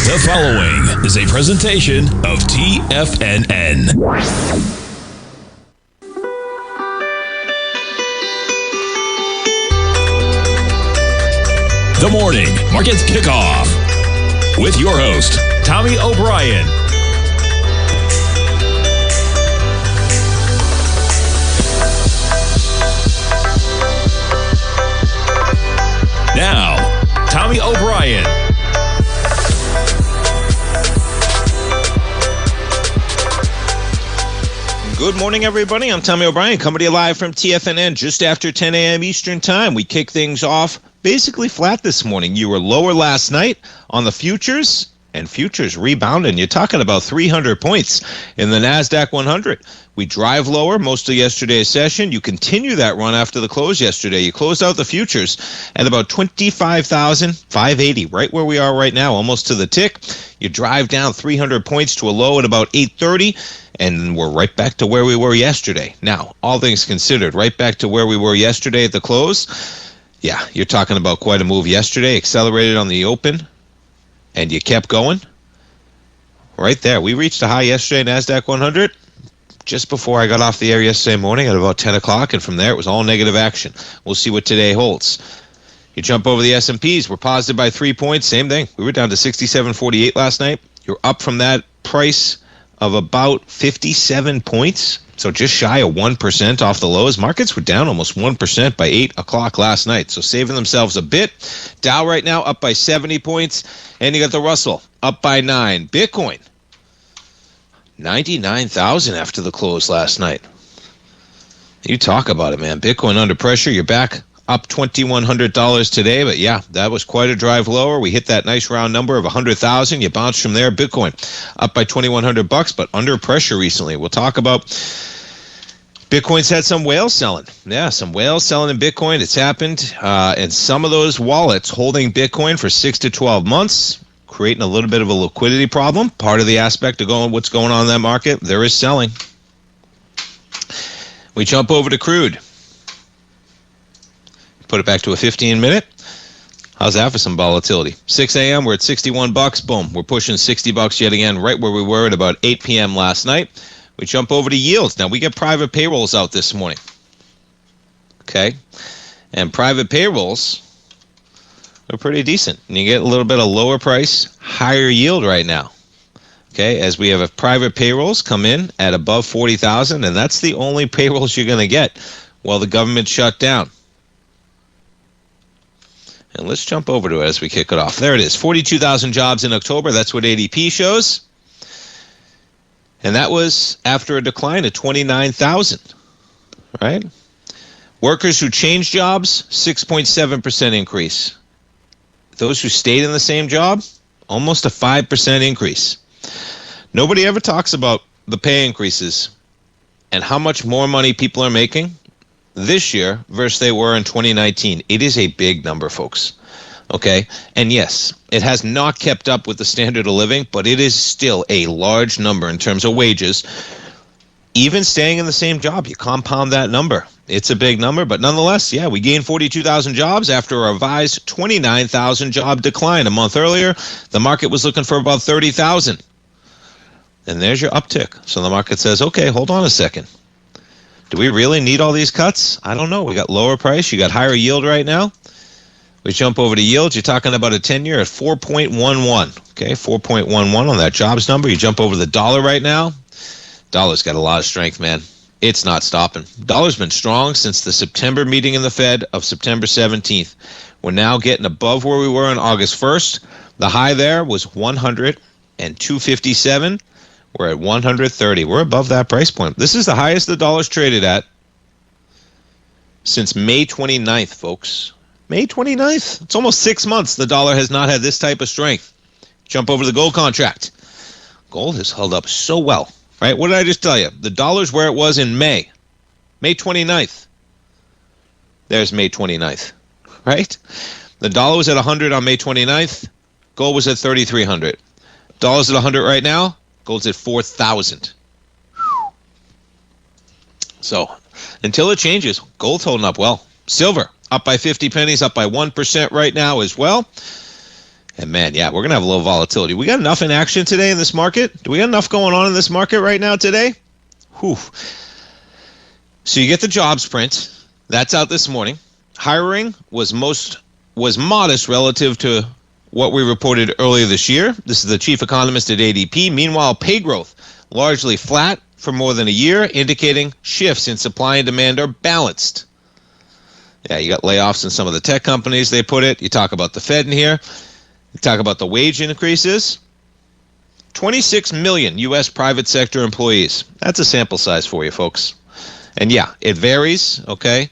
The following is a presentation of TFNN. The Morning Market Kickoff with your host, Tommy O'Brien. Now, Tommy O'Brien. Good morning, everybody. I'm Tommy O'Brien, coming to you live from TFNN just after 10 a.m. Eastern Time. We kick things off basically flat this morning. You were lower last night on the futures, and futures rebounding. You're talking about 300 points in the NASDAQ 100. We drive lower most of yesterday's session. You continue that run after the close yesterday. You closed out the futures at about 25,580, right where we are right now, almost to the tick. You drive down 300 points to a low at about 830, and we're right back to where we were yesterday. Now, all things considered, right back to where we were yesterday at the close. Yeah, you're talking about quite a move yesterday. Accelerated on the open, and you kept going. Right there. We reached a high yesterday, NASDAQ 100, just before I got off the air yesterday morning at about 10 o'clock, and from there it was all negative action. We'll see what today holds. You jump over the S&Ps. We're positive by 3 points. Same thing. We were down to 67.48 last night. You're up from that price of about 57 points. So just shy of 1% off the lows. Markets were down almost 1% by 8 o'clock last night. So saving themselves a bit. Dow right now up by 70 points. And you got the Russell up by 9. Bitcoin, 99,000 after the close last night. You talk about it, man. Bitcoin under pressure. You're back up $2,100 today. But yeah, that was quite a drive lower. We hit that nice round number of 100,000. You bounced from there. Bitcoin up by $2,100, but under pressure recently. We'll talk about Bitcoin's had some whale selling. Yeah, some whale selling in Bitcoin. It's happened. And some of those wallets holding Bitcoin for 6 to 12 months, creating a little bit of a liquidity problem. Part of the aspect of what's going on in that market, there is selling. We jump over to crude. Put it back to a 15-minute. How's that for some volatility? 6 a.m., we're at $61. Boom, we're pushing $60 yet again, right where we were at about 8 p.m. last night. We jump over to yields. Now, we get private payrolls out this morning. Okay? And private payrolls are pretty decent. And you get a little bit of lower price, higher yield right now. Okay? As we have private payrolls come in at above 40,000, and that's the only payrolls you're going to get while the government shut down. And let's jump over to it as we kick it off. There it is, 42,000 jobs in October. That's what ADP shows. And that was after a decline of 29,000, right? Workers who changed jobs, 6.7% increase. Those who stayed in the same job, almost a 5% increase. Nobody ever talks about the pay increases and how much more money people are making this year versus they were in 2019. It is a big number, folks. Okay? And yes, it has not kept up with the standard of living, but it is still a large number in terms of wages. Even staying in the same job, you compound that number. It's a big number, but nonetheless, yeah, we gained 42,000 jobs after a revised 29,000 job decline a month earlier. The market was looking for about 30,000. And there's your uptick. So the market says, okay, hold on a second. Do we really need all these cuts? I don't know. We got lower price. You got higher yield right now. We jump over to yields. You're talking about a 10-year at 4.11. Okay, 4.11 on that jobs number. You jump over to the dollar right now. Dollar's got a lot of strength, man. It's not stopping. Dollar's been strong since the September meeting in the Fed of September 17th. We're now getting above where we were on August 1st. The high there was 100 and 257. We're at 130. We're above that price point. This is the highest the dollar's traded at since May 29th, folks. May 29th. It's almost 6 months the dollar has not had this type of strength. Jump over to the gold contract. Gold has held up so well, right? What did I just tell you? The dollar's where it was in May. May 29th. There's May 29th, right? The dollar was at 100 on May 29th. Gold was at 3,300. Dollar's at 100 right now. Gold's at 4,000. So until it changes, gold's holding up well. Silver up by 50 pennies, up by 1% right now as well. And man, yeah, we're going to have a little volatility. We got enough in action today in this market? Do we got enough going on in this market right now today? Whew. So you get the jobs print. That's out this morning. Hiring was modest relative to what we reported earlier this year. This is the chief economist at ADP. Meanwhile, pay growth largely flat for more than a year, indicating shifts in supply and demand are balanced. Yeah, you got layoffs in some of the tech companies, they put it. You talk about the Fed in here. You talk about the wage increases. 26 million U.S. private sector employees. That's a sample size for you, folks. And yeah, it varies, okay?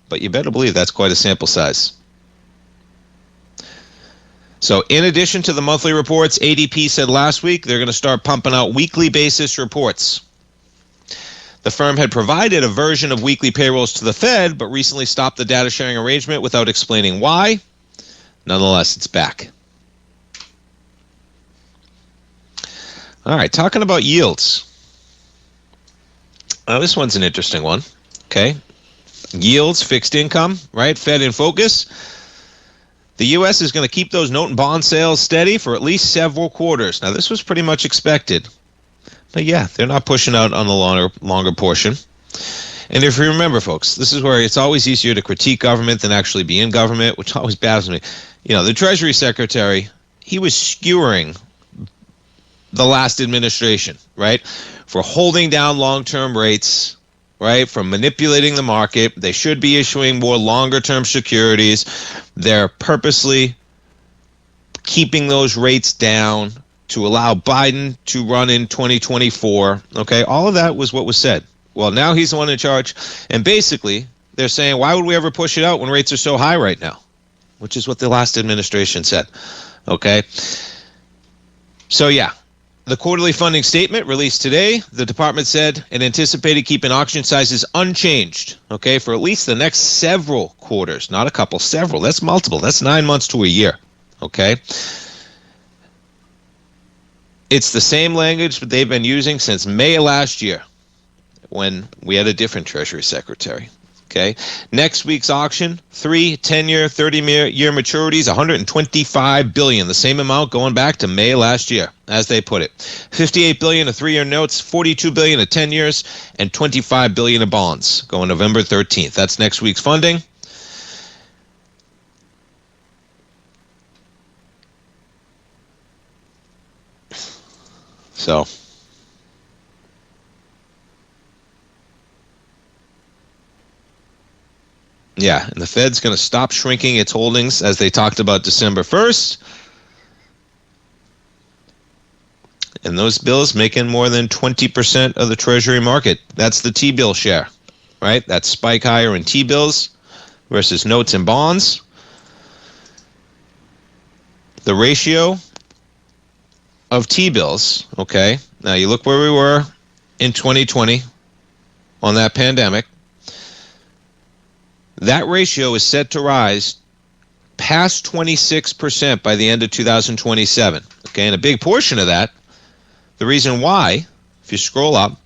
But you better believe that's quite a sample size. So in addition to the monthly reports, ADP said last week they're going to start pumping out weekly basis reports. The firm had provided a version of weekly payrolls to the Fed, but recently stopped the data sharing arrangement without explaining why. Nonetheless, it's back. All right, talking about yields. This one's an interesting one, okay? Yields, fixed income, right? Fed in focus. The U.S. is going to keep those note and bond sales steady for at least several quarters. Now, this was pretty much expected. But yeah, they're not pushing out on the longer portion. And if you remember, folks, this is where it's always easier to critique government than actually be in government, which always baffles me. You know, the Treasury Secretary, he was skewering the last administration, right, for holding down long-term rates, right, from manipulating the market. They should be issuing more longer-term securities. They're purposely keeping those rates down to allow Biden to run in 2024. Okay, all of that was what was said. Well, now he's the one in charge. And basically, they're saying, why would we ever push it out when rates are so high right now? Which is what the last administration said. Okay, so yeah. The quarterly funding statement released today, the department said it anticipated keeping auction sizes unchanged, okay, for at least the next several quarters. Not a couple, several. That's multiple. That's 9 months to a year, okay? It's the same language that they've been using since May of last year when we had a different Treasury Secretary. Okay. Next week's auction, 3 10-year, 30-year maturities, $125 billion, the same amount going back to May last year, as they put it. $58 billion of 3-year notes, $42 billion of 10 years, and $25 billion of bonds going November 13th. That's next week's funding. So yeah, and the Fed's going to stop shrinking its holdings, as they talked about December 1st. And those bills making more than 20% of the Treasury market. That's the T-bill share, right? That spike higher in T-bills versus notes and bonds. The ratio of T-bills, okay, now you look where we were in 2020 on that pandemic. That ratio is set to rise past 26% by the end of 2027. Okay, and a big portion of that, the reason why, if you scroll up,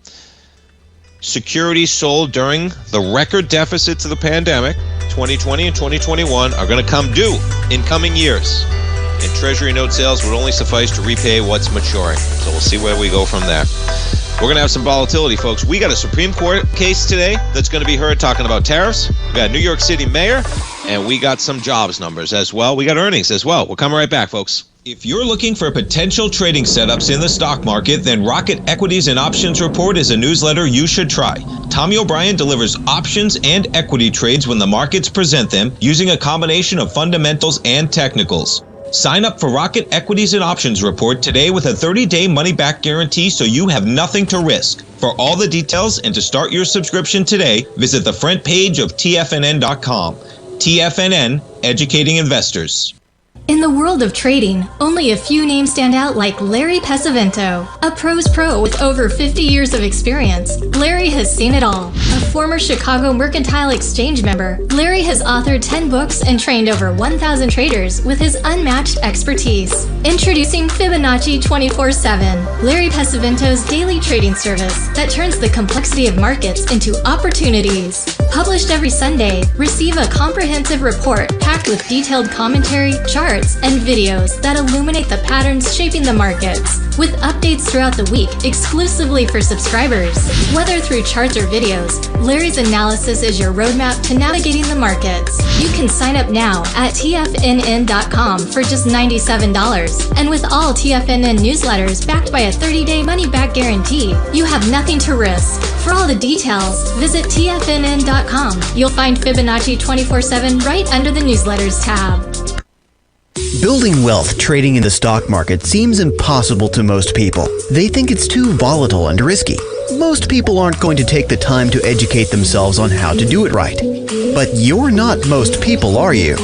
securities sold during the record deficits of the pandemic, 2020 and 2021, are going to come due in coming years. And Treasury note sales would only suffice to repay what's maturing. So we'll see where we go from there. We're going to have some volatility, folks. We got a Supreme Court case today that's going to be heard talking about tariffs. We got a New York City mayor, and we got some jobs numbers as well. We got earnings as well. We're coming right back, folks. If you're looking for potential trading setups in the stock market, then Rocket Equities and Options Report is a newsletter you should try. Tommy O'Brien delivers options and equity trades when the markets present them, using a combination of fundamentals and technicals. Sign up for Rocket Equities and Options Report today with a 30-day money-back guarantee, so you have nothing to risk. For all the details and to start your subscription today, visit the front page of TFNN.com. TFNN, educating investors. In the world of trading, only a few names stand out like Larry Pesavento, a pro's pro with over 50 years of experience. Larry has seen it all. A former Chicago Mercantile Exchange member, Larry has authored 10 books and trained over 1,000 traders with his unmatched expertise. Introducing Fibonacci 24/7, Larry Pesavento's daily trading service that turns the complexity of markets into opportunities. Published every Sunday, receive a comprehensive report packed with detailed commentary, charts, and videos that illuminate the patterns shaping the markets, with updates throughout the week exclusively for subscribers. Whether through charts or videos, Larry's analysis is your roadmap to navigating the markets. You can sign up now at TFNN.com for just $97. And with all TFNN newsletters backed by a 30-day money-back guarantee, you have nothing to risk. For all the details, visit TFNN.com. You'll find Fibonacci 24/7 right under the newsletters tab. Building wealth trading in the stock market seems impossible to most people. They think it's too volatile and risky. Most people aren't going to take the time to educate themselves on how to do it right. But you're not most people, are you?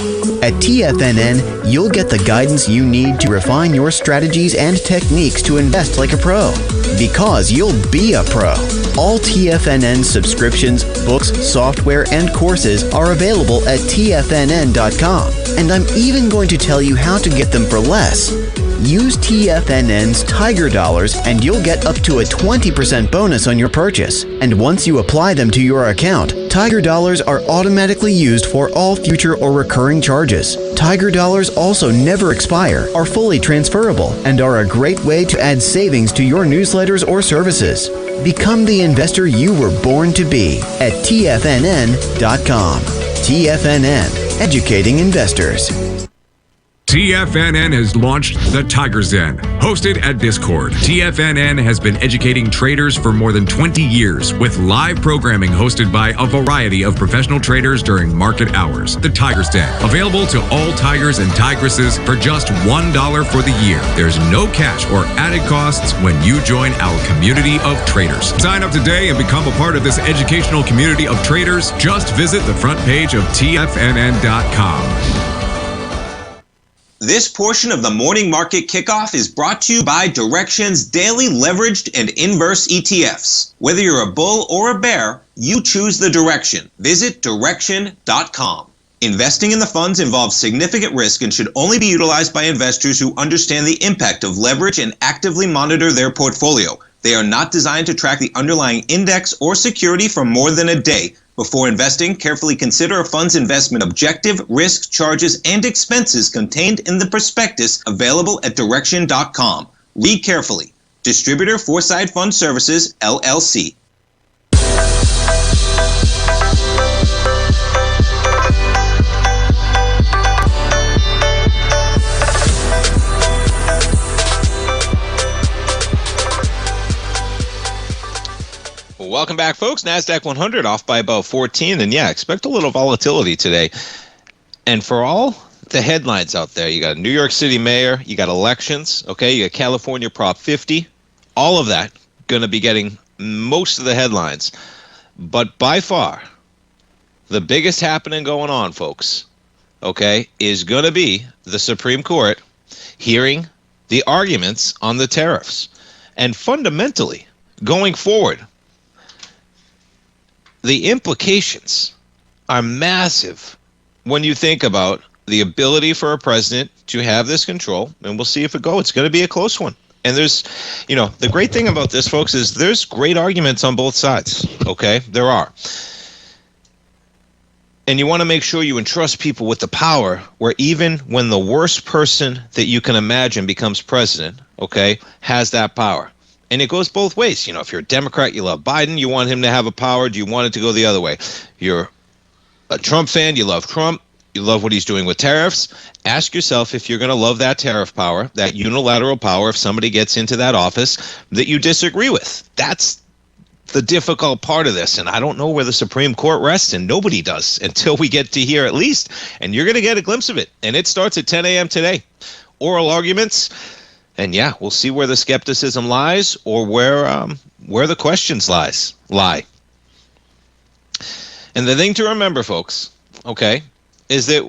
At TFNN, you'll get the guidance you need to refine your strategies and techniques to invest like a pro. Because you'll be a pro. All TFNN subscriptions, books, software, and courses are available at TFNN.com. And I'm even going to tell you how to get them for less. Use TFNN's Tiger Dollars and you'll get up to a 20% bonus on your purchase. And once you apply them to your account, Tiger Dollars are automatically used for all future or recurring charges. Tiger Dollars also never expire, are fully transferable, and are a great way to add savings to your newsletters or services. Become the investor you were born to be at TFNN.com. TFNN, educating investors. TFNN has launched the Tiger Zen, hosted at Discord. TFNN has been educating traders for more than 20 years with live programming hosted by a variety of professional traders during market hours. The Tiger Zen, available to all tigers and tigresses for just $1 for the year. There's no cash or added costs when you join our community of traders. Sign up today and become a part of this educational community of traders. Just visit the front page of TFNN.com. This portion of the Morning Market Kickoff is brought to you by Direxion's daily leveraged and inverse ETFs. Whether you're a bull or a bear, you choose the direction. Visit Direxion.com. Investing in the funds involves significant risk and should only be utilized by investors who understand the impact of leverage and actively monitor their portfolio. They are not designed to track the underlying index or security for more than a day. Before investing, carefully consider a fund's investment objective, risk, charges, and expenses contained in the prospectus available at Direxion.com. Read carefully. Distributor Foreside Fund Services, LLC. Welcome back, folks. NASDAQ 100 off by about 14. And yeah, expect a little volatility today. And for all the headlines out there, you got a New York City mayor, you got elections, okay, you got California Prop 50, all of that going to be getting most of the headlines. But by far, the biggest happening going on, folks, okay, is going to be the Supreme Court hearing the arguments on the tariffs. And fundamentally, going forward, the implications are massive when you think about the ability for a president to have this control, and we'll see if it goes. It's going to be a close one. And there's, you know, the great thing about this, folks, is there's great arguments on both sides, okay? There are. And you want to make sure you entrust people with the power where even when the worst person that you can imagine becomes president, okay, has that power. And it goes both ways. You know, if you're a Democrat, you love Biden, you want him to have a power. Do you want it to go the other way? You're a Trump fan, you love Trump, you love what he's doing with tariffs. Ask yourself if you're going to love that tariff power, that unilateral power, if somebody gets into that office that you disagree with. That's the difficult part of this. And I don't know where the Supreme Court rests, and nobody does until we get to hear at least. And you're going to get a glimpse of it. And it starts at 10 a.m. today. Oral arguments. And yeah, we'll see where the skepticism lies or where the questions lie. And the thing to remember, folks, okay, is that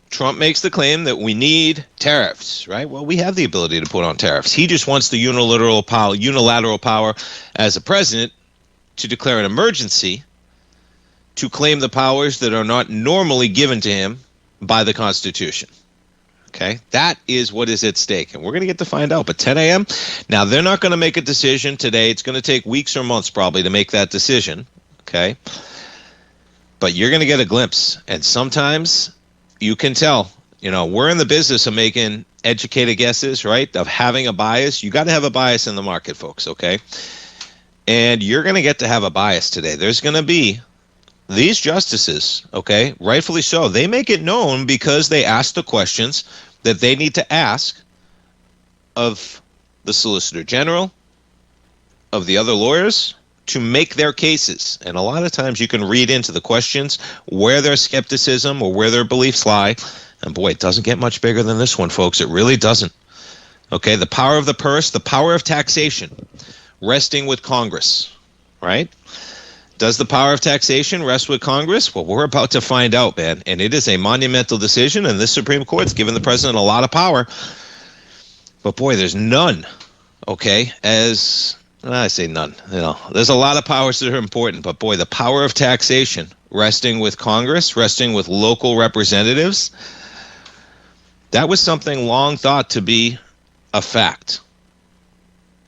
Trump makes the claim that we need tariffs, right? Well, we have the ability to put on tariffs. He just wants the unilateral power as a president to declare an emergency to claim the powers that are not normally given to him by the Constitution. Okay, that is what is at stake, and we're going to get to find out. But 10 a.m., now they're not going to make a decision today. It's going to take weeks or months probably to make that decision, okay? But you're going to get a glimpse, and sometimes you can tell. You know, we're in the business of making educated guesses, right, of having a bias. You got to have a bias in the market, folks, okay? And you're going to get to have a bias today. There's going to be these justices, okay, rightfully so. They make it known because they ask the questions that they need to ask of the Solicitor General, of the other lawyers, to make their cases. And a lot of times you can read into the questions where their skepticism or where their beliefs lie. And boy, it doesn't get much bigger than this one, folks. It really doesn't. Okay, the power of the purse, the power of taxation, resting with Congress, right? Does the power of taxation rest with Congress? Well, we're about to find out, man. And it is a monumental decision, and this Supreme Court's given the president a lot of power. But boy, there's none, okay, I say none. You know, there's a lot of powers that are important, but boy, the power of taxation resting with Congress, resting with local representatives, that was something long thought to be a fact.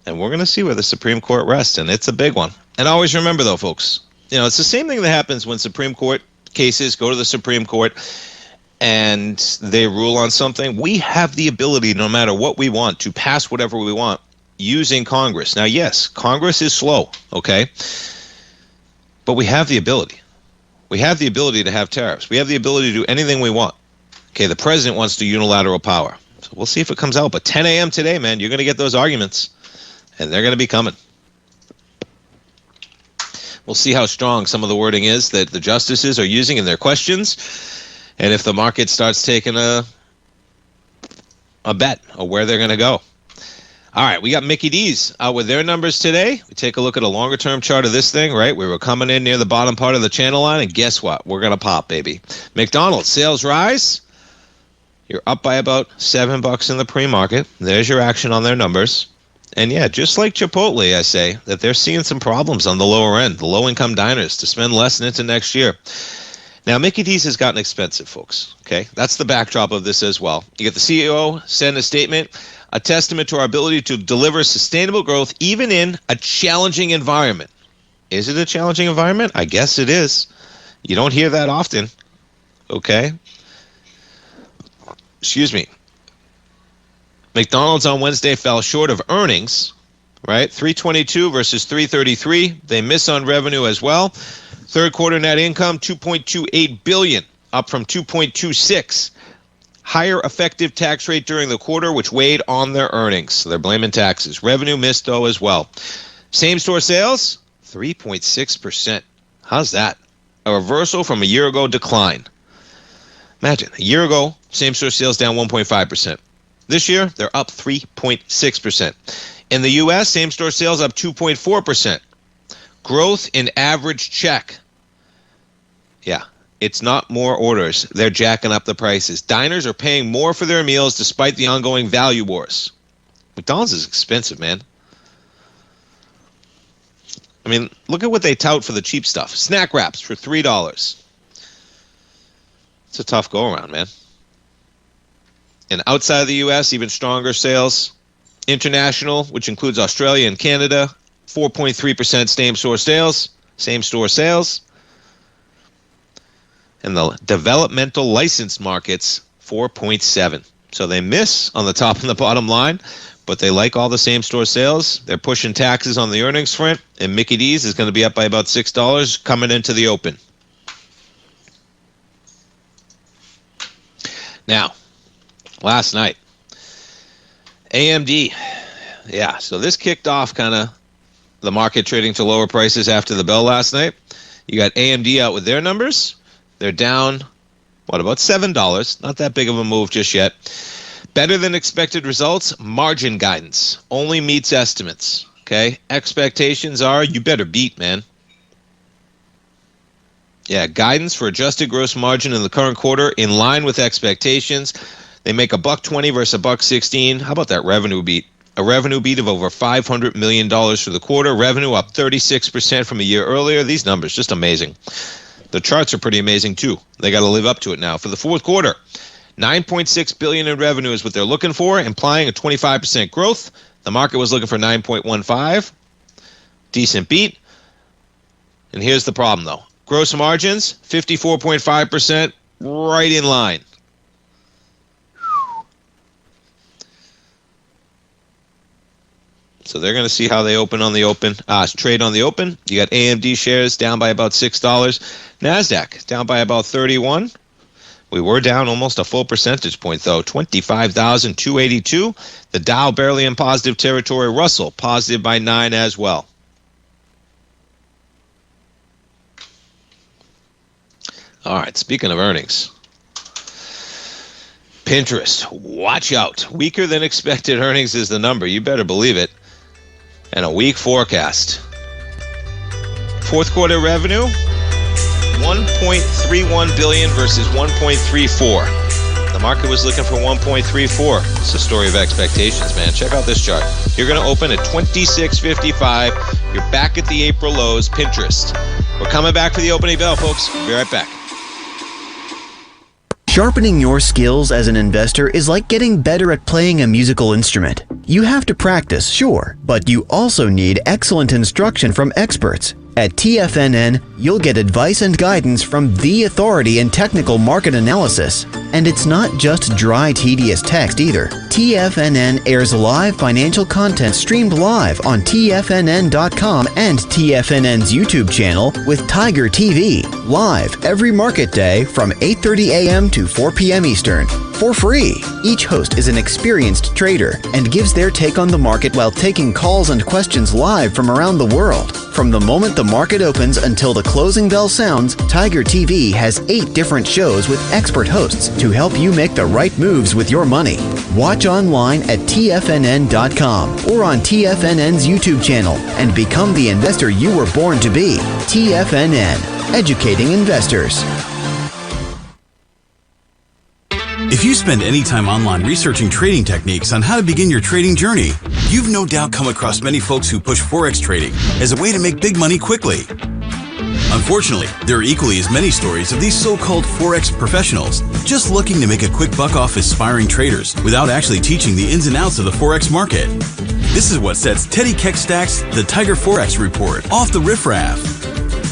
And we're going to see where the Supreme Court rests, and it's a big one. And always remember, though, folks, you know, it's the same thing that happens when Supreme Court cases go to the Supreme Court and they rule on something. We have the ability, no matter what we want, to pass whatever we want using Congress. Now, yes, Congress is slow, okay? But we have the ability. We have the ability to have tariffs. We have the ability to do anything we want. Okay, the president wants to unilateral power. So we'll see if it comes out. But 10 a.m. today, man, you're going to get those arguments, and they're going to be coming. We'll see how strong some of the wording is that the justices are using in their questions, and if the market starts taking a bet of where they're going to go. All right, we got Mickey D's out with their numbers today. We take a look at a longer-term chart of this thing, right? We were coming in near the bottom part of the channel line, and guess what? We're going to pop, baby. McDonald's, sales rise. You're up by about $7 in the pre-market. There's your action on their numbers. And yeah, just like Chipotle, I say that they're seeing some problems on the lower end, the low-income diners, to spend less into next year. Now, Mickey D's has gotten expensive, folks. Okay, that's the backdrop of this as well. You get the CEO send a statement, a testament to our ability to deliver sustainable growth even in a challenging environment. Is it a challenging environment? I guess it is. You don't hear that often. Okay. Excuse me. McDonald's on Wednesday fell short of earnings, right? 322 versus 333. They miss on revenue as well. Third quarter net income, $2.28 billion, up from $2.26. Higher effective tax rate during the quarter, which weighed on their earnings. So they're blaming taxes. Revenue missed, though, as well. Same-store sales, 3.6%. How's that? A reversal from a year ago decline. Imagine, a year ago, same-store sales down 1.5%. This year, they're up 3.6%. In the U.S., same-store sales up 2.4%. Growth in average check. Yeah, it's not more orders. They're jacking up the prices. Diners are paying more for their meals despite the ongoing value wars. McDonald's is expensive, man. I mean, look at what they tout for the cheap stuff. Snack wraps for $3. It's a tough go-around, man. And outside of the U.S., even stronger sales. International, which includes Australia and Canada, 4.3% same-store sales. And the developmental licensed markets, 4.7. So they miss on the top and the bottom line, but they like all the same-store sales. They're pushing taxes on the earnings front, and Mickey D's is going to be up by about $6 coming into the open. Now, last night, AMD. Yeah, so this kicked off kind of the market trading to lower prices after the bell last night. You got AMD out with their numbers. They're down, about $7. Not that big of a move just yet. Better than expected results. Margin guidance only meets estimates. Okay, expectations are you better beat, man. Yeah, guidance for adjusted gross margin in the current quarter in line with expectations. They make $1.20 versus $1.16. How about that revenue beat? A revenue beat of over $500 million for the quarter. Revenue up 36% from a year earlier. These numbers, just amazing. The charts are pretty amazing, too. They got to live up to it now. For the fourth quarter, $9.6 billion in revenue is what they're looking for, implying a 25% growth. The market was looking for 9.15. Decent beat. And here's the problem, though. Gross margins, 54.5%, right in line. So they're going to see how they open on the open, trade on the open. You got AMD shares down by about $6. NASDAQ down by about 31. We were down almost a full percentage point, though, 25,282. The Dow barely in positive territory. Russell positive by 9 as well. All right, speaking of earnings. Pinterest, watch out. Weaker than expected earnings is the number. You better believe it. And a weak forecast. Fourth quarter revenue, $1.31 billion versus $1.34. The market was looking for $1.34. It's a story of expectations, man. Check out this chart. You're going to open at $26.55. You're back at the April lows. Pinterest. We're coming back for the opening bell, folks. Be right back. Sharpening your skills as an investor is like getting better at playing a musical instrument. You have to practice, sure, but you also need excellent instruction from experts. At TFNN, you'll get advice and guidance from the authority in technical market analysis. And it's not just dry, tedious text either. TFNN airs live financial content streamed live on TFNN.com and TFNN's YouTube channel with Tiger TV, live every market day from 8:30 a.m. to 4 p.m. Eastern, for free. Each host is an experienced trader and gives their take on the market while taking calls and questions live from around the world. From the moment the market opens until the closing bell sounds, Tiger TV has 8 different shows with expert hosts to help you make the right moves with your money. Watch online at TFNN.com or on TFNN's YouTube channel and become the investor you were born to be. TFNN, educating investors. If you spend any time online researching trading techniques on how to begin your trading journey, you've no doubt come across many folks who push Forex trading as a way to make big money quickly. Unfortunately, there are equally as many stories of these so-called Forex professionals just looking to make a quick buck off aspiring traders without actually teaching the ins and outs of the Forex market. This is what sets Teddy Keckstack's The Tiger Forex Report off the riffraff.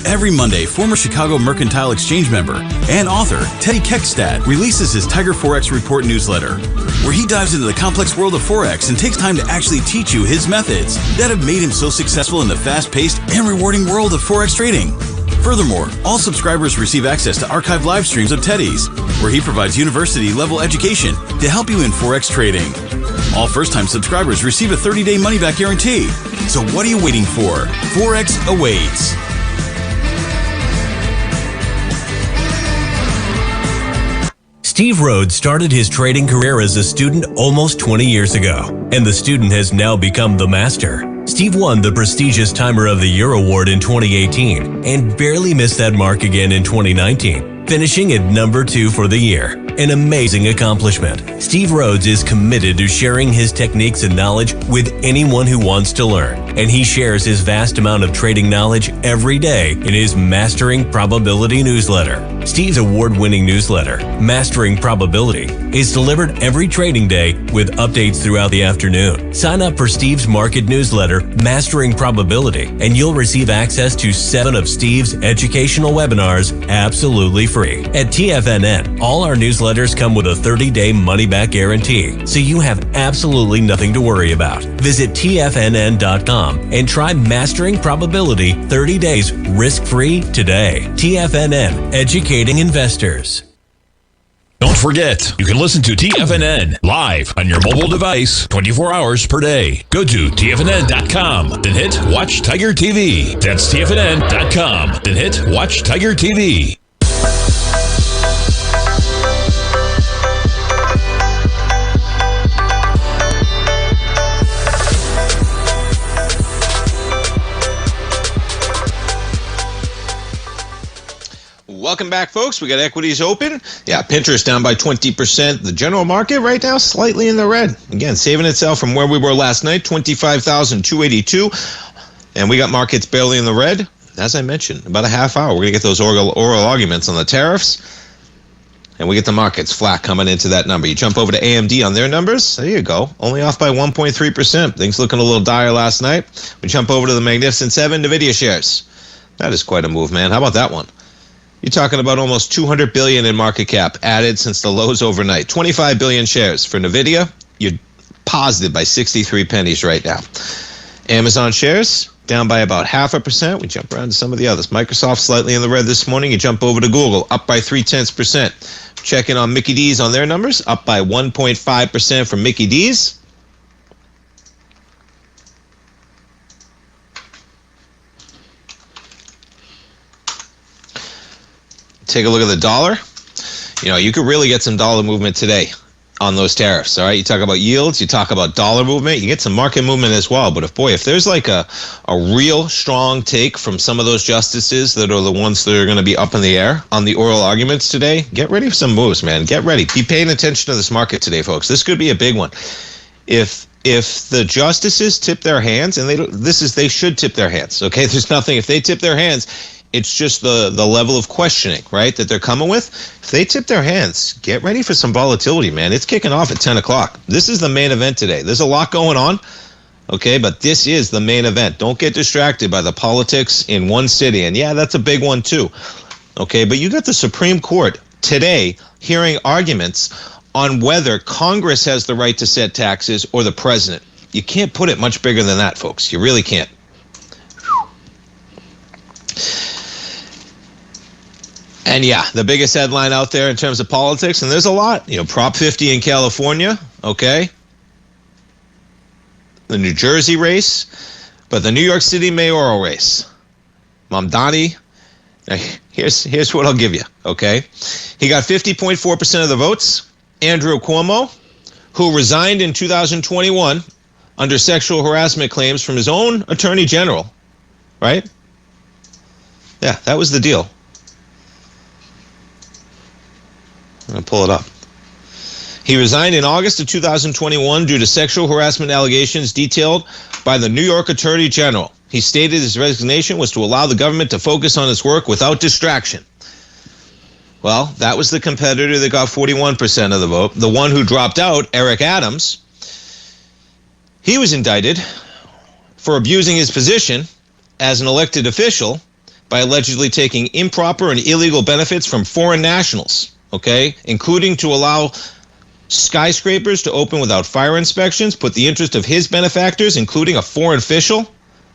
Every Monday, former Chicago Mercantile Exchange member and author Teddy Keckstack releases his Tiger Forex Report newsletter, where he dives into the complex world of Forex and takes time to actually teach you his methods that have made him so successful in the fast-paced and rewarding world of Forex trading. Furthermore, all subscribers receive access to archived live streams of Teddy's, where he provides university-level education to help you in Forex trading. All first-time subscribers receive a 30-day money-back guarantee. So what are you waiting for? Forex awaits. Steve Rhodes started his trading career as a student almost 20 years ago, and the student has now become the master. Steve won the prestigious Timer of the Year award in 2018 and barely missed that mark again in 2019, finishing at number 2 for the year. An amazing accomplishment. Steve Rhodes is committed to sharing his techniques and knowledge with anyone who wants to learn, and he shares his vast amount of trading knowledge every day in his Mastering Probability newsletter. Steve's award-winning newsletter, Mastering Probability, is delivered every trading day with updates throughout the afternoon. Sign up for Steve's market newsletter, Mastering Probability, and you'll receive access to 7 of Steve's educational webinars absolutely free. At TFNN, all our newsletters come with a 30-day money-back guarantee, so you have absolutely nothing to worry about. Visit TFNN.com and try Mastering Probability 30 days risk-free today. TFNN, educating investors. Don't forget, you can listen to TFNN live on your mobile device 24 hours per day. Go to TFNN.com, then hit Watch Tiger TV. That's TFNN.com, then hit Watch Tiger TV. Welcome back, folks. We got equities open. Yeah, Pinterest down by 20%. The general market right now slightly in the red. Again, saving itself from where we were last night, 25,282. And we got markets barely in the red. as I mentioned, about a half hour, we're going to get those oral arguments on the tariffs, and we get the markets flat coming into that number. You jump over to AMD on their numbers. There you go. Only off by 1.3%. Things looking a little dire last night. We jump over to the Magnificent Seven, NVIDIA shares. That is quite a move, man. How about that one? You're talking about almost $200 billion in market cap added since the lows overnight. 25 billion shares for NVIDIA. You're positive by 63 pennies right now. Amazon shares down by about 0.5%. We jump around to some of the others. Microsoft slightly in the red this morning. You jump over to Google, up by 0.3%. Check in on Mickey D's on their numbers, up by 1.5% from Mickey D's. Take a look at the dollar. You know, you could really get some dollar movement today on those tariffs, all right? You talk about yields, you talk about dollar movement, you get some market movement as well. But if there's like a real strong take from some of those justices that are the ones that are going to be up in the air on the oral arguments today, get ready for some moves, man. Get ready. Be paying attention to this market today, folks. This could be a big one. If the justices tip their hands, and they should tip their hands, okay? There's nothing, if they tip their hands, it's just the level of questioning, right, that they're coming with. If they tip their hands, get ready for some volatility, man. It's kicking off at 10 o'clock. This is the main event today. There's a lot going on, okay, but this is the main event. Don't get distracted by the politics in one city. And, yeah, that's a big one too, okay? But you got the Supreme Court today hearing arguments on whether Congress has the right to set taxes or the president. You can't put it much bigger than that, folks. You really can't. And yeah, the biggest headline out there in terms of politics, and there's a lot, Prop 50 in California, okay? The New Jersey race, but the New York City mayoral race. Mamdani, here's what I'll give you, okay? He got 50.4% of the votes. Andrew Cuomo, who resigned in 2021 under sexual harassment claims from his own attorney general, right? Yeah, that was the deal. I'm going to pull it up. He resigned in August of 2021 due to sexual harassment allegations detailed by the New York Attorney General. He stated his resignation was to allow the government to focus on its work without distraction. Well, that was the competitor that got 41% of the vote. The one who dropped out, Eric Adams, he was indicted for abusing his position as an elected official by allegedly taking improper and illegal benefits from foreign nationals. Okay, including to allow skyscrapers to open without fire inspections, put the interest of his benefactors, including a foreign official,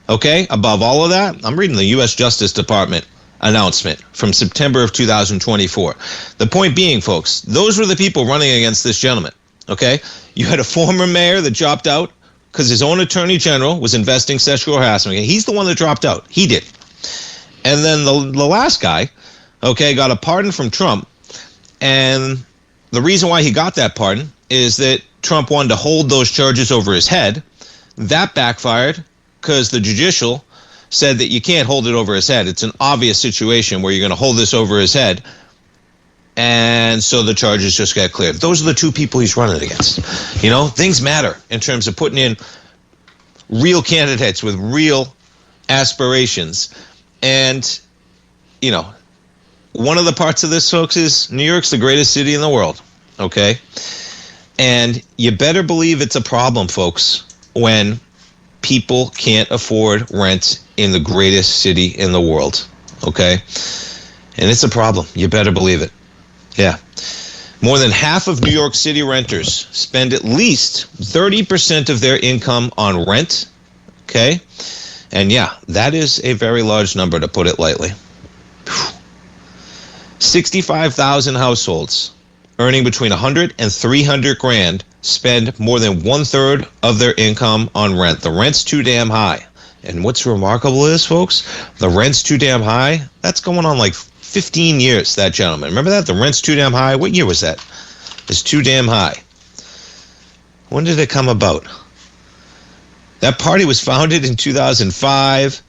okay, above all of that. I'm reading the U.S. Justice Department announcement from September of 2024. The point being, folks, those were the people running against this gentleman, okay? You had a former mayor that dropped out because his own attorney general was investing sexual harassment. He's the one that dropped out. He did. And then the last guy, okay, got a pardon from Trump. And the reason why he got that pardon is that Trump wanted to hold those charges over his head. That backfired because the judicial said that you can't hold it over his head. It's an obvious situation where you're going to hold this over his head. And so the charges just got cleared. Those are the two people he's running against. Things matter in terms of putting in real candidates with real aspirations. And, one of the parts of this, folks, is New York's the greatest city in the world, okay? And you better believe it's a problem, folks, when people can't afford rent in the greatest city in the world, okay? And it's a problem. You better believe it. Yeah. More than half of New York City renters spend at least 30% of their income on rent, okay? And yeah, that is a very large number, to put it lightly. 65,000 households earning between 100 and 300 grand spend more than 1/3 of their income on rent. The rent's too damn high. And what's remarkable is, folks, the rent's too damn high. That's going on like 15 years, that gentleman. Remember that? The rent's too damn high. What year was that? It's too damn high. When did it come about? That party was founded in 2005.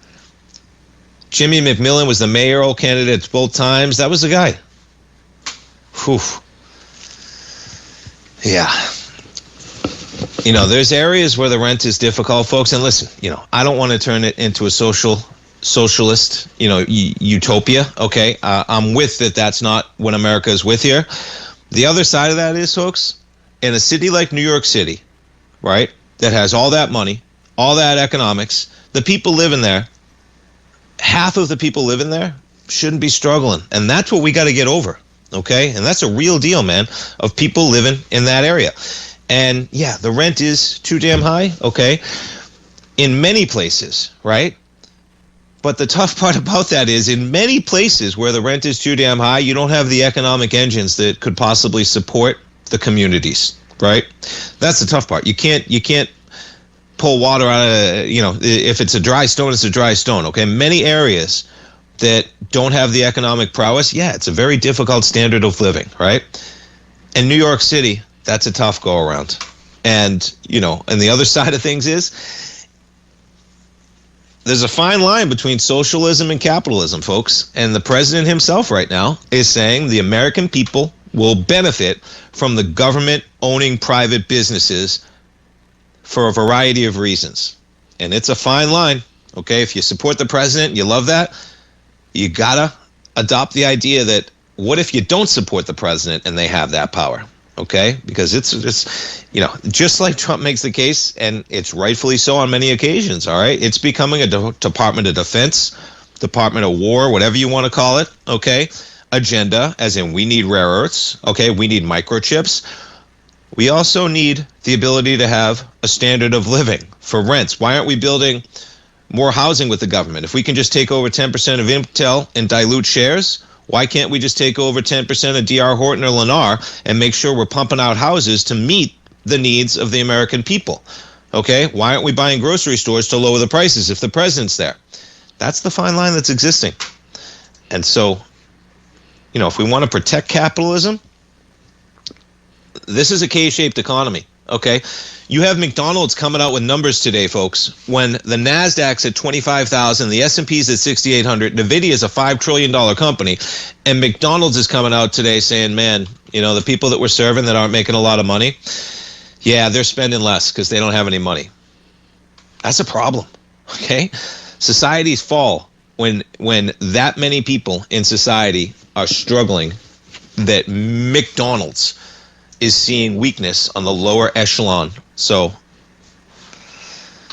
Jimmy McMillan was the mayoral candidate both times. That was the guy. Whew. Yeah. There's areas where the rent is difficult, folks. And listen, I don't want to turn it into a social socialist, utopia. Okay, I'm with that. That's not what America is with here. The other side of that is, folks, in a city like New York City, right, that has all that money, all that economics, the people living there, half of the people living there shouldn't be struggling. And that's what we got to get over, okay? And that's a real deal, man, of people living in that area. And, yeah, the rent is too damn high, okay, in many places, right? But the tough part about that is in many places where the rent is too damn high, you don't have the economic engines that could possibly support the communities, right? That's the tough part. You can't pull water out of, if it's a dry stone, it's a dry stone, okay? Many areas that don't have the economic prowess, yeah, it's a very difficult standard of living, right? And New York City, that's a tough go around. And, and the other side of things is there's a fine line between socialism and capitalism, folks. And the president himself right now is saying the American people will benefit from the government owning private businesses for a variety of reasons. And it's a fine line, okay? If you support the president, you love that, you gotta adopt the idea that what if you don't support the president and they have that power, okay? Because it's just like Trump makes the case, and it's rightfully so on many occasions, all right? It's becoming a Department of Defense, Department of War, whatever you want to call it, okay? Agenda, as in we need rare earths, okay? We need microchips. We also need the ability to have a standard of living for rents. Why aren't we building more housing with the government? If we can just take over 10% of Intel and dilute shares, why can't we just take over 10% of D.R. Horton or Lennar and make sure we're pumping out houses to meet the needs of the American people? Okay, why aren't we buying grocery stores to lower the prices if the president's there? That's the fine line that's existing. And so, if we want to protect capitalism, this is a K-shaped economy, okay? You have McDonald's coming out with numbers today, folks. When the NASDAQ's at 25,000, the S&P's at 6,800, NVIDIA is a $5 trillion company, and McDonald's is coming out today saying, man, the people that we're serving that aren't making a lot of money, yeah, they're spending less because they don't have any money. That's a problem, okay? Societies fall when that many people in society are struggling, that McDonald's is seeing weakness on the lower echelon. So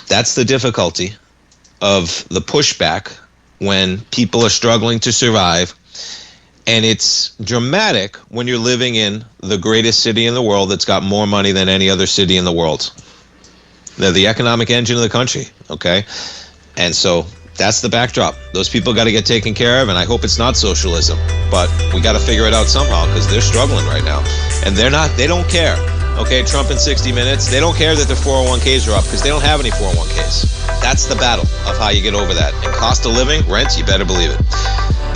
that's the difficulty of the pushback when people are struggling to survive. And it's dramatic when you're living in the greatest city in the world that's got more money than any other city in the world. They're the economic engine of the country, okay? And so that's the backdrop. Those people got to get taken care of, and I hope it's not socialism, but we got to figure it out somehow because they're struggling right now. And they don't care. Okay, Trump in 60 Minutes, they don't care that their 401ks are up because they don't have any 401ks. That's the battle of how you get over that. And cost of living, rent, you better believe it.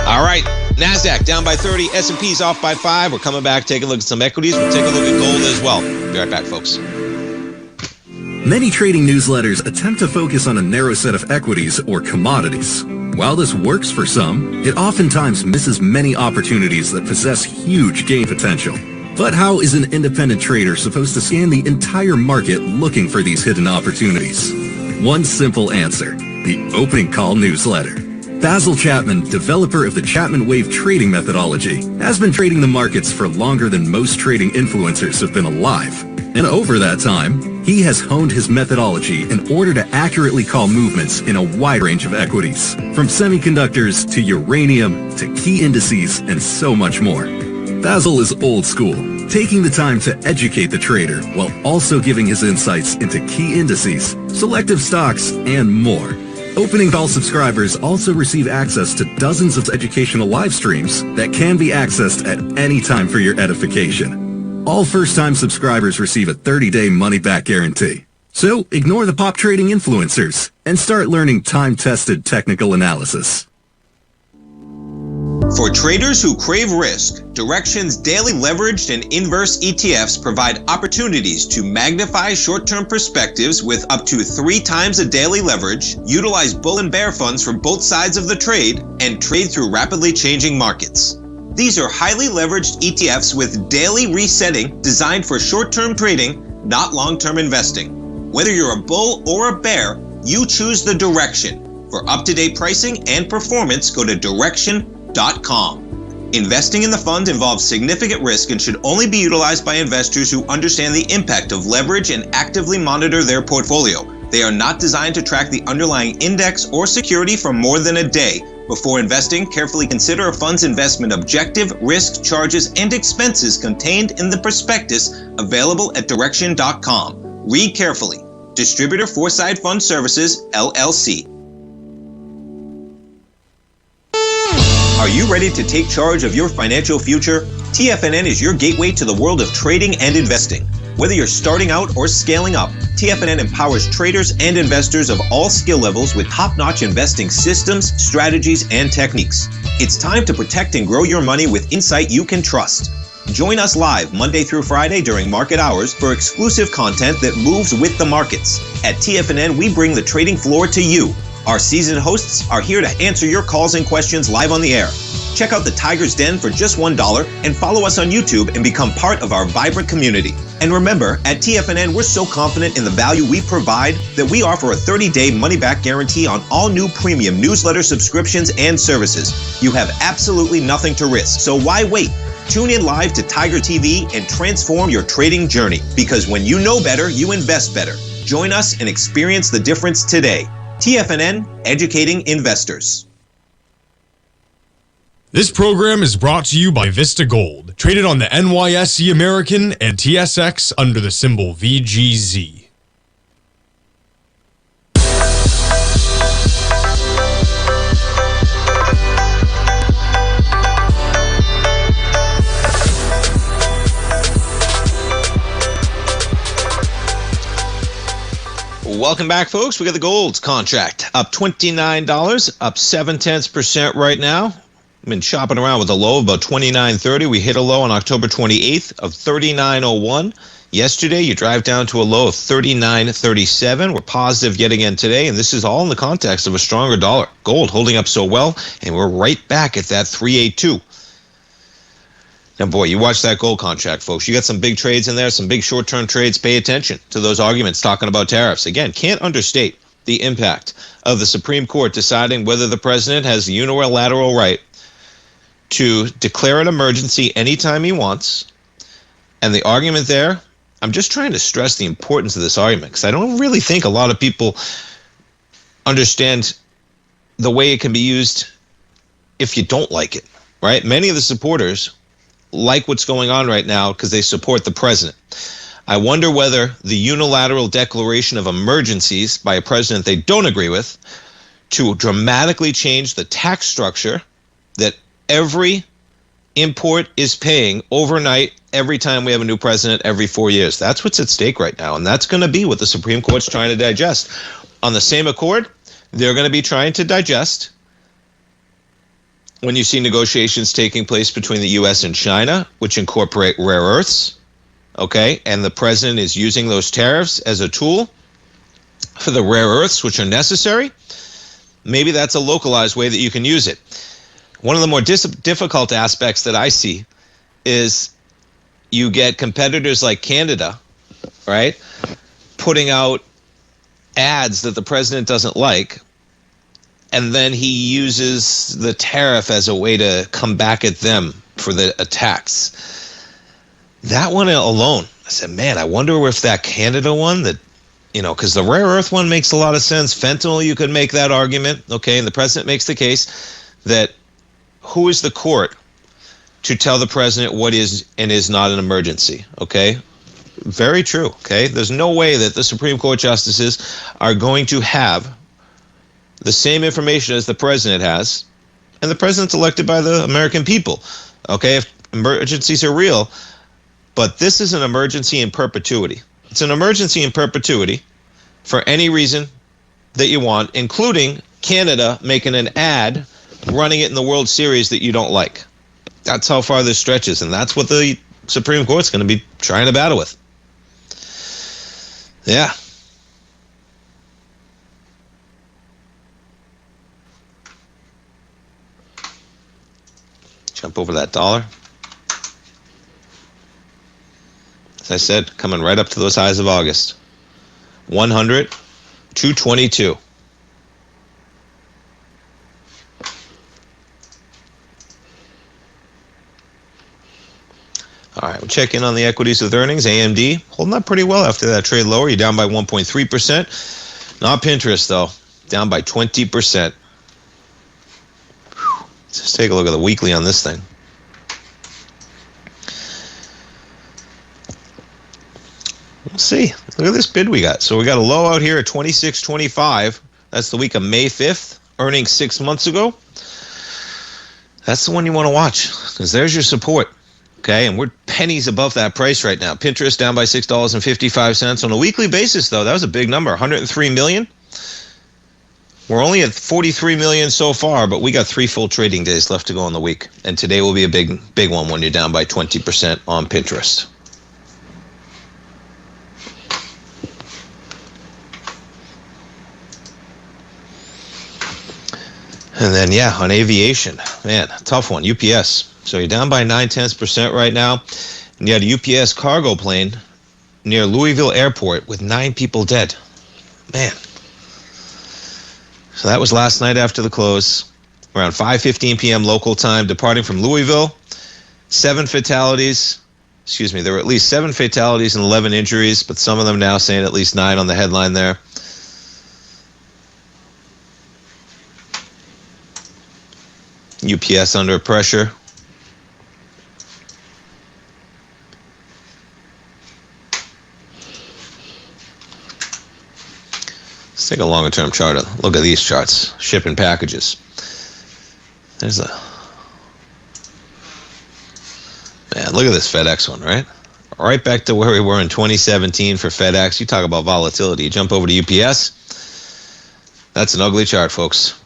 All right, NASDAQ down by 30, S&P's off by 5. We're coming back, taking a look at some equities. We'll take a look at gold as well. Be right back, folks. Many trading newsletters attempt to focus on a narrow set of equities or commodities. While this works for some, it oftentimes misses many opportunities that possess huge gain potential. But how is an independent trader supposed to scan the entire market looking for these hidden opportunities? One simple answer: the Opening Call newsletter. Basil Chapman, developer of the Chapman Wave trading methodology, has been trading the markets for longer than most trading influencers have been alive. And over that time, he has honed his methodology in order to accurately call movements in a wide range of equities, from semiconductors to uranium to key indices and so much more. Basil is old school, taking the time to educate the trader while also giving his insights into key indices, selective stocks, and more. Opening Call subscribers also receive access to dozens of educational live streams that can be accessed at any time for your edification. All first-time subscribers receive a 30-day money-back guarantee. So ignore the pop trading influencers and start learning time-tested technical analysis. For traders who crave risk, Direxion's daily leveraged and inverse ETFs provide opportunities to magnify short-term perspectives with up to 3 times a daily leverage, utilize bull and bear funds from both sides of the trade, and trade through rapidly changing markets. These are highly leveraged ETFs with daily resetting designed for short-term trading, not long-term investing. Whether you're a bull or a bear, you choose the Direxion. For up-to-date pricing and performance, go to Direction.com. Investing in the fund involves significant risk and should only be utilized by investors who understand the impact of leverage and actively monitor their portfolio. They are not designed to track the underlying index or security for more than a day. Before investing, carefully consider a fund's investment objective, risk, charges, and expenses contained in the prospectus available at Direction.com. Read carefully. Distributor Foreside Fund Services, LLC. Are you ready to take charge of your financial future? TFNN is your gateway to the world of trading and investing. Whether you're starting out or scaling up, TFNN empowers traders and investors of all skill levels with top-notch investing systems, strategies, and techniques. It's time to protect and grow your money with insight you can trust. Join us live Monday through Friday during market hours for exclusive content that moves with the markets. At TFNN, we bring the trading floor to you. Our seasoned hosts are here to answer your calls and questions live on the air. Check out the Tiger's Den for just $1 and follow us on YouTube and become part of our vibrant community. And remember, at TFNN, we're so confident in the value we provide that we offer a 30-day money-back guarantee on all new premium newsletter subscriptions and services. You have absolutely nothing to risk, so why wait? Tune in live to Tiger TV and transform your trading journey. Because when you know better, you invest better. Join us and experience the difference today. TFNN, educating investors. This program is brought to you by Vista Gold, traded on the NYSE American and TSX under the symbol VGZ. Welcome back, folks. We got the gold contract up $29, up 0.7% right now. I've been shopping around with a low of about $29.30. We hit a low on October 28th of $39.01. Yesterday, you drive down to a low of $39.37. We're positive yet again today, and this is all in the context of a stronger dollar. Gold holding up so well, and we're right back at that 382. Now, boy, you watch that gold contract, folks. You got some big trades in there, some big short-term trades. Pay attention to those arguments talking about tariffs. Again, can't understate the impact of the Supreme Court deciding whether the president has the unilateral right to declare an emergency anytime he wants. And the argument there, I'm just trying to stress the importance of this argument because I don't really think a lot of people understand the way it can be used if you don't like it, right? Many of the supporters like what's going on right now because they support the president. I wonder whether the unilateral declaration of emergencies by a president they don't agree with to dramatically change the tax structure that every import is paying overnight every time we have a new president every 4 years. That's what's at stake right now, and that's going to be what the Supreme Court's trying to digest. On the same accord, they're going to be trying to digest when you see negotiations taking place between the U.S. and China, which incorporate rare earths, okay, and the president is using those tariffs as a tool for the rare earths, which are necessary. Maybe that's a localized way that you can use it. One of the more difficult aspects that I see is you get competitors like Canada, right, putting out ads that the president doesn't like, and then he uses the tariff as a way to come back at them for the attacks. That one alone, I said, man, I wonder if that Canada one that, because the rare earth one makes a lot of sense. Fentanyl, you could make that argument, okay, and the president makes the case that who is the court to tell the president what is and is not an emergency, okay? Very true, okay? There's no way that the Supreme Court justices are going to have the same information as the president has, and the president's elected by the American people, okay? If emergencies are real, but this is an emergency in perpetuity. It's an emergency in perpetuity for any reason that you want, including Canada making an ad running it in the World Series that you don't like. That's how far this stretches, and that's what the Supreme Court's going to be trying to battle with. Yeah. Jump over that dollar. As I said, coming right up to those highs of August. 100, 222. We'll check in on the equities with earnings. AMD holding up pretty well after that trade lower. You're down by 1.3%. Not Pinterest, though. Down by 20%. Let's take a look at the weekly on this thing. We'll see. Look at this bid we got. So we got a low out here at 26.25. That's the week of May 5th. Earnings 6 months ago. That's the one you want to watch because there's your support. Okay, and we're pennies above that price right now. Pinterest down by $6.55 on a weekly basis, though. That was a big number, 103 million. We're only at 43 million so far, but we got 3 full trading days left to go in the week. And today will be a big one when you're down by 20% on Pinterest. And then, on aviation, man, tough one, UPS. So you're down by 0.9% right now. And you had a UPS cargo plane near Louisville Airport with 9 people dead. Man. So that was last night after the close, around 5:15 p.m. local time, departing from Louisville. 7 fatalities. Excuse me, there were at least 7 fatalities and 11 injuries, but some of them now saying at least 9 on the headline there. UPS under pressure. Let's take a longer term chart. Look at these charts. Shipping packages. There's a... Man, look at this FedEx one, right? Right back to where we were in 2017 for FedEx. You talk about volatility. You jump over to UPS. That's an ugly chart, folks.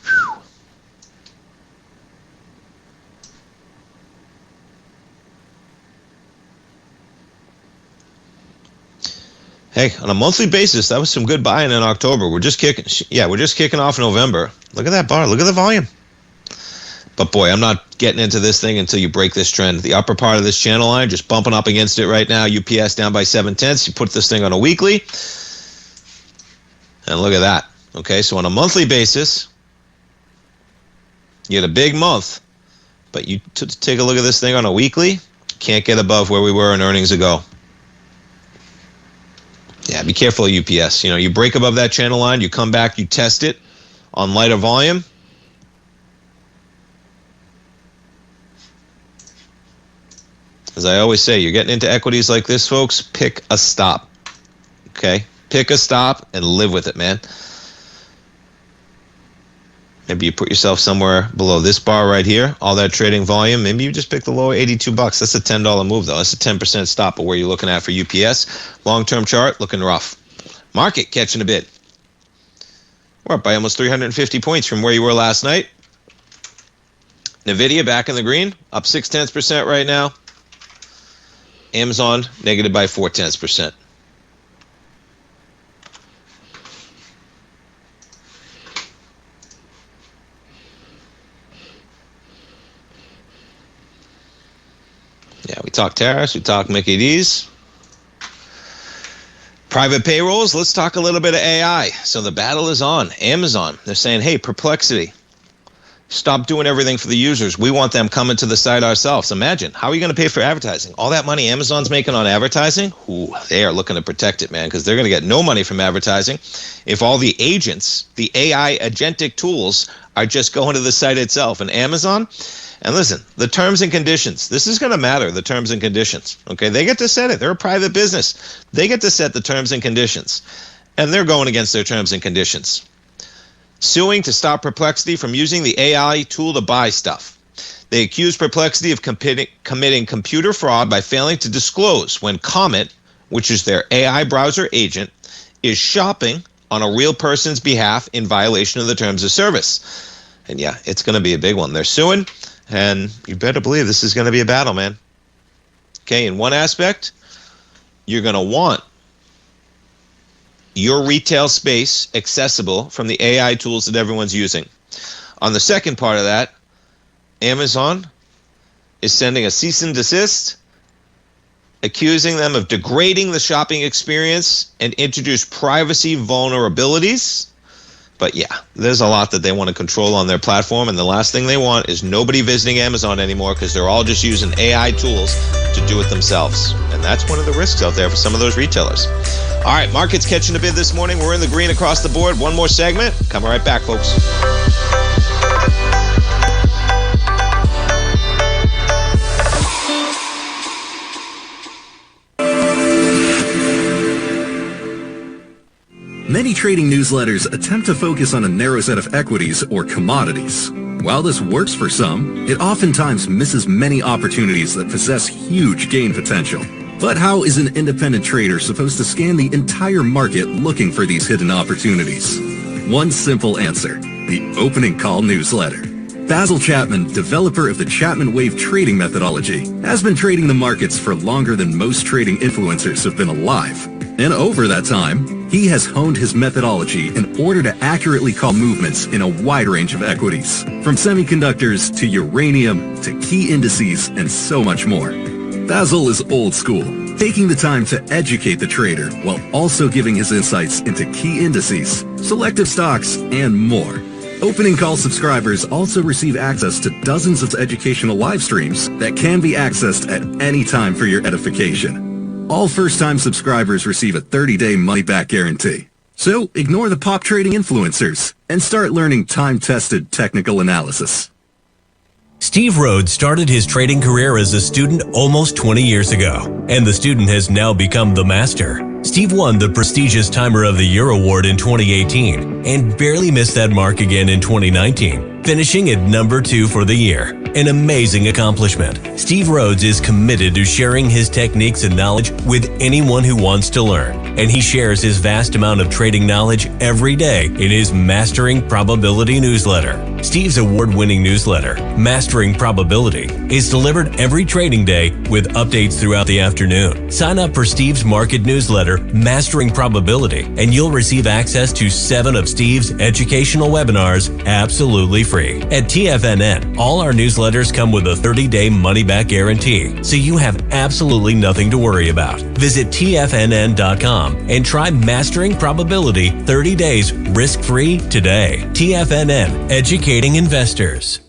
Hey, on a monthly basis, that was some good buying in October. We're just kicking off November. Look at that bar. Look at the volume. But boy, I'm not getting into this thing until you break this trend. The upper part of this channel line, just bumping up against it right now. UPS down by 0.7. You put this thing on a weekly. And look at that. Okay, so on a monthly basis, you had a big month. But you take a look at this thing on a weekly, can't get above where we were in earnings ago. Yeah, be careful of UPS. You know, you break above that channel line, you come back, you test it on lighter volume. As I always say, you're getting into equities like this, folks, pick a stop. Okay? Pick a stop and live with it, man. Maybe you put yourself somewhere below this bar right here, all that trading volume. Maybe you just pick the lower $82. That's a $10 move, though. That's a 10% stop of where you're looking at for UPS. Long-term chart, looking rough. Market catching a bit. We're up by almost 350 points from where you were last night. NVIDIA back in the green, up 0.6% right now. Amazon negative by 0.4%. Yeah, we talk tariffs, we talk Mickey D's. Private payrolls, let's talk a little bit of AI. So the battle is on. Amazon, they're saying, hey, Perplexity, stop doing everything for the users. We want them coming to the site ourselves. Imagine, how are you going to pay for advertising? All that money Amazon's making on advertising? Ooh, they are looking to protect it, man, because they're going to get no money from advertising if all the agents, the AI agentic tools, are just going to the site itself. And Amazon... And listen, the terms and conditions, this is going to matter, the terms and conditions. Okay, they get to set it. They're a private business. They get to set the terms and conditions. And they're going against their terms and conditions. Suing to stop Perplexity from using the AI tool to buy stuff. They accuse Perplexity of committing computer fraud by failing to disclose when Comet, which is their AI browser agent, is shopping on a real person's behalf in violation of the terms of service. And yeah, it's going to be a big one. They're suing. And you better believe this is going to be a battle, man. Okay, in one aspect, you're going to want your retail space accessible from the AI tools that everyone's using. On the second part of that, Amazon is sending a cease and desist, accusing them of degrading the shopping experience and introduce privacy vulnerabilities But yeah, there's a lot that they want to control on their platform, and the last thing they want is nobody visiting Amazon anymore because they're all just using AI tools to do it themselves. And that's one of the risks out there for some of those retailers. All right, market's catching a bid this morning. We're in the green across the board. One more segment. Coming right back, folks. Many trading newsletters attempt to focus on a narrow set of equities or commodities. While this works for some, it oftentimes misses many opportunities that possess huge gain potential. But how is an independent trader supposed to scan the entire market looking for these hidden opportunities? One simple answer: the opening call newsletter. Basil Chapman, developer of the Chapman Wave trading methodology, has been trading the markets for longer than most trading influencers have been alive. And over that time, he has honed his methodology in order to accurately call movements in a wide range of equities, from semiconductors to uranium to key indices and so much more. Basil is old school, taking the time to educate the trader while also giving his insights into key indices, selective stocks, and more. Opening call subscribers also receive access to dozens of educational live streams that can be accessed at any time for your edification. All first-time subscribers receive a 30-day money-back guarantee. So ignore the pop trading influencers and start learning time-tested technical analysis. Steve Rhodes started his trading career as a student almost 20 years ago, and the student has now become the master. Steve won the prestigious Timer of the Year award in 2018 and barely missed that mark again in 2019, finishing at number 2 for the year. An amazing accomplishment. Steve Rhodes is committed to sharing his techniques and knowledge with anyone who wants to learn, and he shares his vast amount of trading knowledge every day in his Mastering Probability newsletter. Steve's award-winning newsletter, Mastering Probability, is delivered every trading day with updates throughout the afternoon. Sign up for Steve's market newsletter, Mastering Probability, and you'll receive access to 7 of Steve's educational webinars absolutely free. At TFNN, all our newsletters come with a 30-day money-back guarantee, so you have absolutely nothing to worry about. Visit TFNN.com and try Mastering Probability 30 days risk-free today. TFNN, educating investors.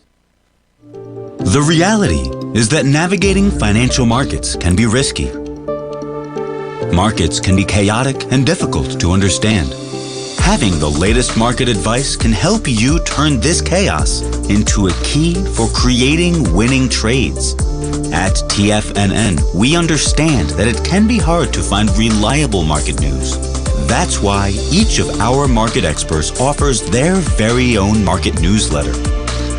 The reality is that navigating financial markets can be risky. Markets can be chaotic and difficult to understand. Having the latest market advice can help you turn this chaos into a key for creating winning trades. At TFNN, we understand that it can be hard to find reliable market news. That's why each of our market experts offers their very own market newsletter,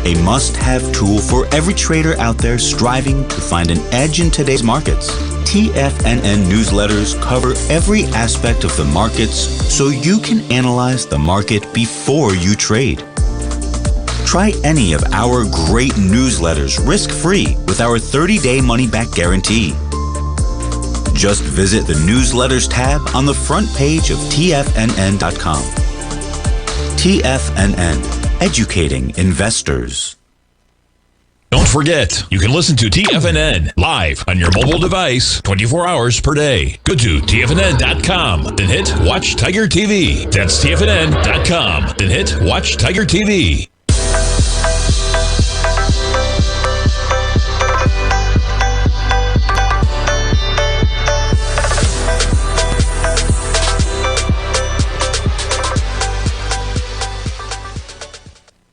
a must-have tool for every trader out there striving to find an edge in today's markets. TFNN newsletters cover every aspect of the markets so you can analyze the market before you trade. Try any of our great newsletters risk-free with our 30-day money-back guarantee. Just visit the Newsletters tab on the front page of TFNN.com. TFNN, educating investors. Don't forget, you can listen to TFNN live on your mobile device 24 hours per day. Go to TFNN.com, then hit Watch Tiger TV. That's TFNN.com, then hit Watch Tiger TV.